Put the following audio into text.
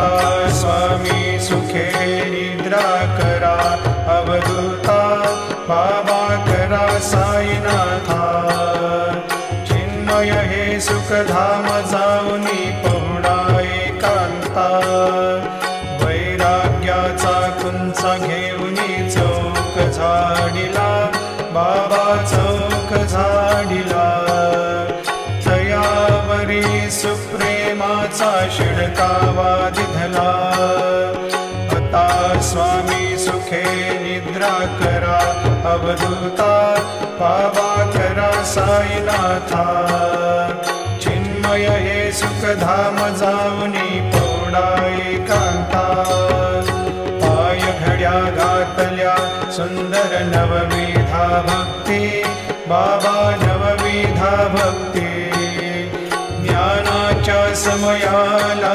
आता स्वामी सुखे निद्रा करा अवधूता बाबा करा साईनाथा चिन्मय हे सुखधाम जाऊनी पहुडा एकांता वैराग्याचा कुंचा घेऊनी चौक झाडिला बाबा चौक झाडिला तयावरी सुप्रेमाचा शिडकावा दिधला आता स्वामी सुखे निद्रा करा अवधूता बाबा करा साईनाथा चिन्मय हे सुखधाम जाऊनी पहुडा एकांता पाय घड्या घातल्या सुंदर नवविधा भक्ती बाबा नवविधा भक्ती ज्ञानाच्या समयाला